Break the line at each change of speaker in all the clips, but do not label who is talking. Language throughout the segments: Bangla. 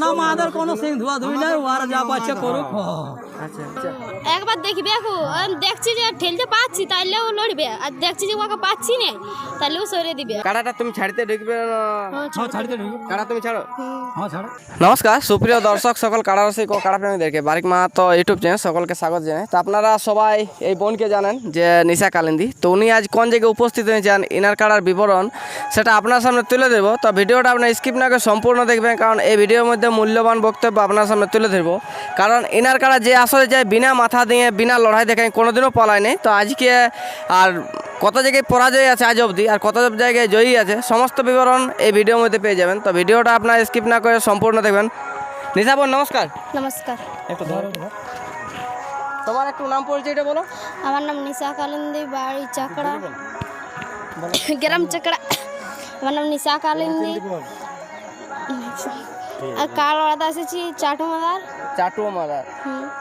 না আমাদের কোনো সিং ধোয়া ধুই নাই, ওরা যা পাচ্ছে করুক।
আচ্ছা আচ্ছা
একবার দেখবে দেখছি যে ঠেলতে পাচ্ছি তাইলেও লড়বে, আর দেখছি যে ওকে পাচ্ছি না তাইলেও সরে দিবে।
কাড়াটা তুমি ছাড়তে ঢুকবে না?
হ্যাঁ ছাড়তে ঢুকবে।
কাড়া তুমি ছাড়ো।
হ্যাঁ ছাড়ো।
নমস্কার সুপ্রিয় দর্শক সকল কাড়া রসিক ও কাড়া প্রেমীদেরকে বারিক মাহাতো ইউটিউব চ্যানেল সকলকে স্বাগত জানাই। তো আপনারা সবাই এই বোনকে জানেন যে নিশা কালিন্দী, তো উনি আজ কোন জায়গায় উপস্থিত হয়েছেন ইনার কাড়ার বিবরণ সেটা আপনার সামনে তুলে দেবো। তো ভিডিওটা আপনার স্কিপ না করে সম্পূর্ণ দেখবেন, কারণ এই ভিডিওর মধ্যে মূল্যবান বক্তব্য আপনার সামনে তুলে ধরবো। কারণ ইনার কাড়া যে আসলে যায় বিনা মাথা দিয়ে বিনা লড়াই দেখায় কোনোদিনও পলায় নেই। তো আজকে আর কত জায়গায় পরাজয় আছে আজ অবধি, আর কত জায়গায় জয়ী আছে, সমস্ত বিবরণ এই ভিডিওর মধ্যে পেয়ে যাবেন। তো ভিডিওটা আপনার স্কিপ না করে সম্পূর্ণ দেখবেন। নিশা বোন নমস্কার।
নমস্কার।
একটু ধরো, তোমার একটু নাম পরিচয়টা বলো।
আমার নাম নিশা কালিন্দী, বাড়ি চাকড়া, গ্রাম চাকড়া। আমার নাম নিশা কালিন্দী, আর কার ওড়াতে এসেছি চাটুমাদার।
চাটুয়া মাদার।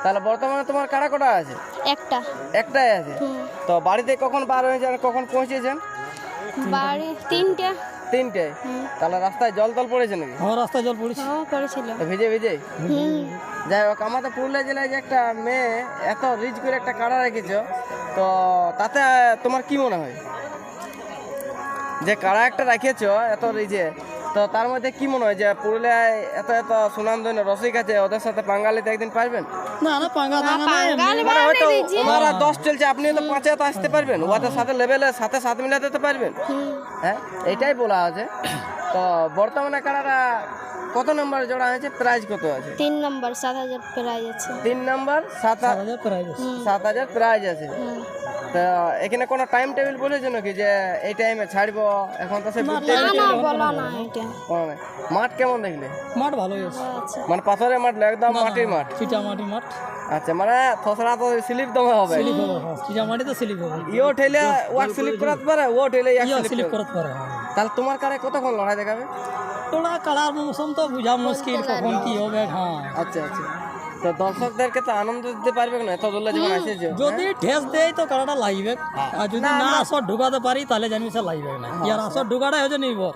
তাহলে বর্তমানে তোমার কাড়া কটা আছে?
একটা।
একটাই আছে। তো বাড়িতে কখন বার হয়েছেন, কখন পৌঁছেছেন?
বাড়ি তিনটে।
তিনটে। তাহলে রাস্তায় জল টল পড়েছে নাকি?
হ্যাঁ রাস্তায় জল পড়েছে।
হ্যাঁ পড়েছিল।
তো ভিজে ভিজে যাই হোক, আমাদের পুরুলিয়া জেলায় যে একটা মেয়ে এত রিচ করে একটা কাড়া রেখেছ, তো তাতে তোমার কি মনে হয় যে কাড়া একটা রাখিয়েছ এত রিচে, তো তার মধ্যে কি মনে হয় যে পুরুলিয়ায় এত এত সুনামধন্য রসিক আছে, ওদের সাথে বাঙালিতে একদিন পারবেন?
না না পাঙ্গা দাঙ্গা
বাঙালি
মানে হয়তো
রিচে।
ওনারা 10 চলছে, আপনি তো 5-এ তো আসতে পারবেন, ওদের সাথে লেভেলের সাথে সাথ মিলাতে তো পারবেন। হ্যাঁ এটাই বলা আছে। তো বর্তমানে কাড়াটা কত নম্বর জোড়া হয়েছে, প্রাইজ কত আছে?
3 নম্বর 7,000 প্রাইজ আছে।
3 নম্বর 7,000
প্রাইজ আছে।
7,000 প্রাইজ আছে। তো এখানে কোনো টাইম টেবিল বলেছে নাকি যে এই টাইমে ছাড়বো? এখন তো সে
না না বলা না এটা।
মাঠ কেমন দেখলে?
মাঠ ভালোই আছে।
আচ্ছা।
মানে পাথরের মাঠ, একদম মাটির মাঠ?
চিটা মাটি মাঠ।
আচ্ছা, মানে থসড়া তো স্লিপ দমে হবে।
স্লিপ হবে, হ্যাঁ চিটা মাটি তো স্লিপ হবে।
ইও ঠেলে ওয়াক স্লিপ করাতে পারে, ও ঠেলে ইয়াক
ইয়া
স্লিপ
স্লিপ
করে।
করতে পারে।
তাহলে তোমার কারে কতক্ষণ লড়াই দেখাবে?
তোরা কালার মৌসুম তো বুঝা মুশকিল কখন কি হবে। হ্যাঁ
আচ্ছা আচ্ছা। তো দর্শকদেরকে তো আনন্দ দিতে পারবে না এত দূরে যখন এসেছো?
যদি ঠেস দেয় তো কাড়াটা লাগবে, আর যদি না আসর ঢুকাতে পারি তাহলে জানি সে লাগবে না। ইয়ার আসর ঢুকাটাই হচ্ছে নির্ভর।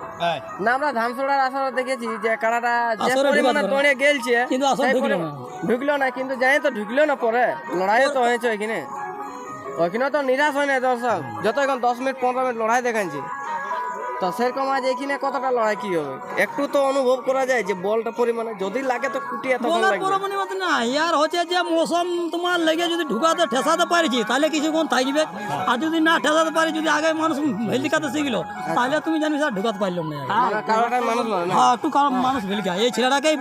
না আমরা ধানসোড়ার আসর দেখেছি যে কাড়াটা যে
আসরে
পরিমাণে
ঢুকাতে
দৌড়ে গেলছে,
কিন্তু আসর
সেই
ঢুকলো না।
ঢুকলো না, কিন্তু যাই তো ঢুকলো না, পরে লড়াইও তো হয়েছে ওইখানে। ওইখানে তো নিরাশ হয় না দর্শক, যত এখন 10 মিনিট 15 মিনিট লড়াই দেখাচ্ছি। তো সেরকম আজ এখানে কতটা লড়াই কি হবে একটু তো অনুভব করা যায় যে বলটা পরিমাণে যদি লাগে তো কুটিয়ে তখন
বলার
লাগবে।
পরমাণি মত না, ইয়ার হচ্ছে যে মৌসুম তোমার লেগে যদি ঢুকাতে ঠেসাতে পারছি তাহলে কিছুক্ষণ থাকবে, আর যদি না ঠেসাতে পারি, যদি আগে মানুষ ভেলিকাতে শিখলো তাহলে তুমি জানি স্যার ঢুকাতে পারলাম না।
মানে কারোটাই মানুষ নয় না।
হ্যাঁ একটু কারণ মানুষ ভেলিকা, এই ছেলেটাকেই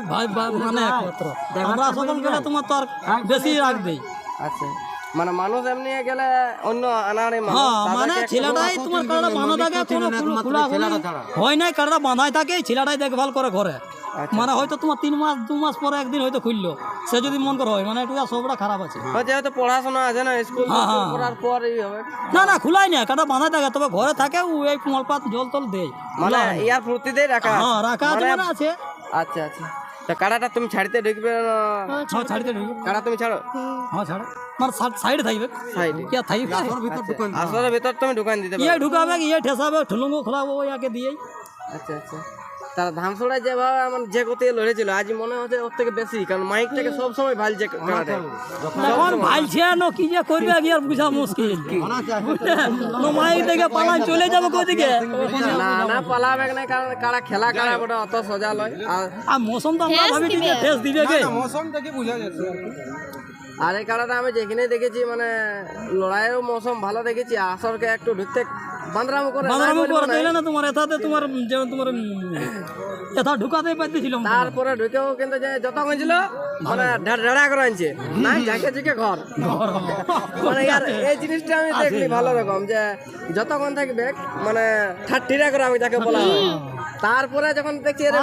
মানে একমাত্র আমরা সকল গেলে তোমার তো আর বেশি রাখ দেই।
আচ্ছা, মানে মানুষ এমনি গেলে অন্য আনারে মানুষ,
হ্যাঁ মানে
তাদেরকে
ছেলেটাই তোমার কারটা বাঁধা থাকে, কোনো খোলা হয় নাই, কারটা বাঁধাই থাকে, ছেলেটাই দেখভাল করে ঘরে। মানে হয়তো তোমার 3 মাস 2 মাস পরে একদিন হয়তো খুললো, সে যদি মন করে হয়, মানে একটু সবটা খারাপ আছে।
হয়তো হয়তো পড়াশোনা আছে না, স্কুল করার পর এই হবে।
না না খুলাই না, কারটা বাঁধাই থাকে, তবে ঘরে থাকে ও এই কুমালপাত জল টল দেয়,
মানে ইয়ার ফুর্তিতেই রাখা আছে।
হ্যাঁ রাখা আছে মানে আছে।
আচ্ছা আচ্ছা। তো কাড়াটা তুমি ছাড়তে ঢুকবে না?
হ্যাঁ ছাড়তে ঢুকবে।
কাড়া তুমি ছাড়ো?
হ্যাঁ ছাড়ো, মানে সাইডে থাকবে,
সাইডে
কি আর থাকবে
আসলে ভিতর তুমি দোকান দিতে
ইয়ে
পারো?
ঢুকাবে, ইয়ে ঠেসাবে, ঠুলুঙ্গ খোলাবো ইয়াকে দিয়েই।
আচ্ছা আচ্ছা। তারা ধানসোড়ায় যেভাবে আমার যে গতি লড়েছিল আজ মনে হচ্ছে ওর থেকে বেশি, কারণ মাইকটাকে সবসময় ভালছে কাড়াটা।
এখন ভাইছে না, কি যে করবে কি আর বুঝা মুশকিল। মাইক থেকে পালাই চলে যাবে কোদিকে?
না না পালাবে না, কারণ কাড়া খেলা কাড়া বড় অত সোজা লয়।
আর মৌসুম তো আমরা ভাবি যে টেস দিবে কে?
মৌসুম থেকে বোঝা যাচ্ছে।
আর এই কাড়াটা আমি যেখানে দেখেছি মানে লড়াইয়ের মৌসুম ভালো দেখেছি, আসরকে একটু ঢুকতে বান্দরামো করে
বাঁধারামো করে দিলে না তোমার এটাতে, তোমার যেমন তোমার এটা ঢুকাতেই পারতেছিল না।
তারপরে ঢুকেও কিন্তু যে যত হয়েছিল মানে ঢাড়া করে আনছে না, যাকে জিকে ঘর। মানে ইয়ার এই জিনিসটা আমি দেখলি ভালো রকম যে যতক্ষণ থাকবে মানে ঠাট্টিরা করে আমি যাকে বলা হয়, তারপরে যখন দেখছি এর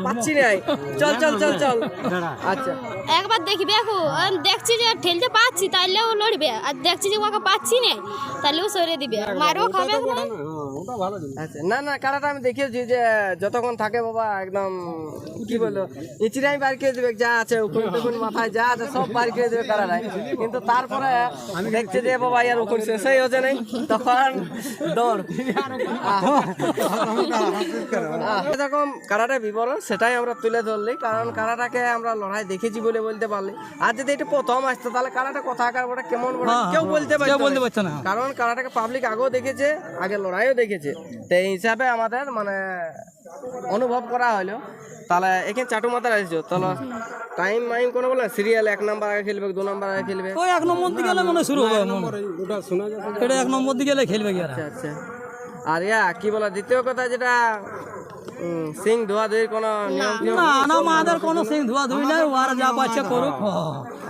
পাচ্ছি নাই, চল চল চল চল। আচ্ছা
একবার দেখবে দেখছি যে ঠেলতে পাচ্ছি তাইলেও লড়বে, আর দেখছি যে ওকে পাচ্ছি না তাইলেও সরে দিবে, মারও খাবে না।
আচ্ছা, না না কাড়াটা আমি দেখিয়েছি যে যতক্ষণ থাকে বাবা একদম কি বললো ইচিরাই বার করে দেবে, যা আছে উকুন টুকুন মাথায় যা আছে সব বার করে দেবে কাড়াটাই। কিন্তু তারপরে দেখছে যে বাবা ইয়ার উকুন শেষই হচ্ছে নাই, তখন দৌড়। এরকম কাড়াটার বিবরণ সেটাই আমরা তুলে ধরলি, কারণ কাড়াটাকে আমরা লড়াই দেখেছি বলে বলতে পারলি। আর যদি এটা প্রথম আসতো তাহলে কাড়াটা কোথাকার বড় কেমন বড় কেউ বলতে পারতো না, কারণ কাড়াটাকে পাবলিক আগেও দেখেছে, আগে লড়াইও দেখেছে। তো এই হিসাবে আমাদের মানে অনুভব করা হলো। তাহলে এখানে চাটু মাথা আসছো, তাহলে টাইম মাইম কোনো বলে সিরিয়াল 1 নাম্বার আগে খেলবে 2 নাম্বার আগে খেলবে,
ওই 1 নম্বর দিকে গেলে মনে শুরু হবে, এটা 1 নম্বর দিকে গেলে খেলবে কি আর।
আচ্ছা আর ইয়া কি বলা দ্বিতীয় কথা যেটা সিং ধোয়া ধুই কোনো নিয়ম
না না মাদের কোনো সিং ধোয়া ধুই নাই, ওরা যা পাচ্ছে করুক।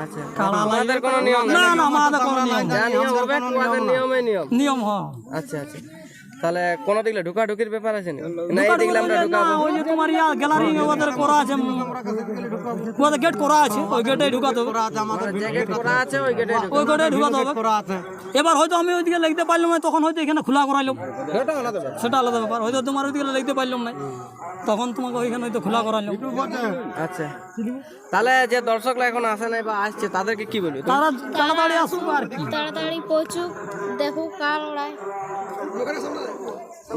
আচ্ছা
কাড়া
আমাদের কোনো নিয়ম
না না মাদের কোনো নিয়ম
যা নিয়ম হবে তোমাদের নিয়মে নিয়ম।
হ্যাঁ।
আচ্ছা তাহলে কোন দিকলে ঢুকাঢুকির ব্যাপার আছে না এই দিকলে আমরা ঢুকাবো?
ওই যে তোমার ইয়া গ্যালারি ওদের করা আছে, ওদের গেট করা আছে, ওই গেটে ঢুকাতে হবে।
যে গেট করা আছে ওই গেটে
ঢুকাতে হবে। এবার হয়তো আমি ওইদিকে লিখতে পারলাম না, তখন হয়তো এখানে খোলা করাইলাম, সেটা আলাদা ব্যাপার। হয়তো তোমার ওইদিকে লিখতে পারলাম না, তখন তোমাকে ওইখানে হয়তো খোলা করাইলাম।
আচ্ছা তাহলে যে দর্শকরা এখন আসে নাই বা আসছে তাদেরকে কি বলবি?
তারা তাড়াতাড়ি আসুক আর কি,
তাড়াতাড়ি পৌঁছুক, দেখুক কার লড়াই।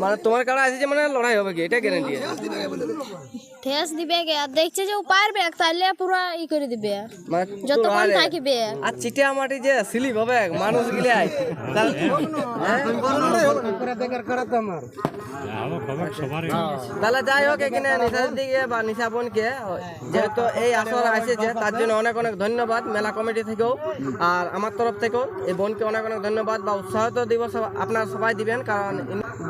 মানে তোমার কাড়া আছে যে মানে লড়াই হবে কি এটা গ্যারান্টি আছে?
ঠেস দিবে গে, আর দেখছে যে ও পারবে তাহলে পুরো ই করে দিবে,
মানে
যতক্ষণ থাকিবে।
আর চিটিয়া মাটি যে স্লিপ হবে মানুষ গিলাই তাহলে যাই হোক এখানে নিশার দিকে বা নিশা বোনকে যেহেতু এই আসর আসেছে তার জন্য অনেক অনেক ধন্যবাদ মেলা কমিটি থেকেও আর আমার তরফ থেকেও এই বোনকে অনেক অনেক ধন্যবাদ বা উৎসাহ তো দিব আপনারা সবাই দিবেন, কারণ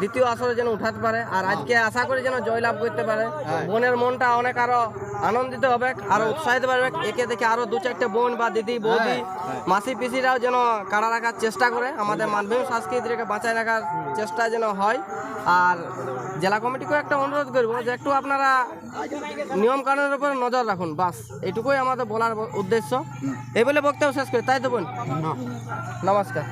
দ্বিতীয় আসরে যেন উঠাতে পারে আর আজকে আশা করি যেন জয়লাভ করতে পারে। বোনের মনটা অনেক আরো আনন্দিত হবে, আরো উৎসাহিত পারবে। একে দেখে আরো 2-4টা বোন বা দিদি বৌদি মাসি পিসিরাও যেন কাড়া রাখার চেষ্টা করে, আমাদের মানভূম সংস্কৃতিকে বাঁচায় রাখার চেষ্টা যেন হয়। আর জেলা কমিটিকেও একটা অনুরোধ করবো যে একটু আপনারা নিয়ম কানুনের উপর নজর রাখুন, বাস এটুকুই আমাদের বলার উদ্দেশ্য। এই বলে বক্তব্য শেষ করি, তাই তো বোন? নমস্কার।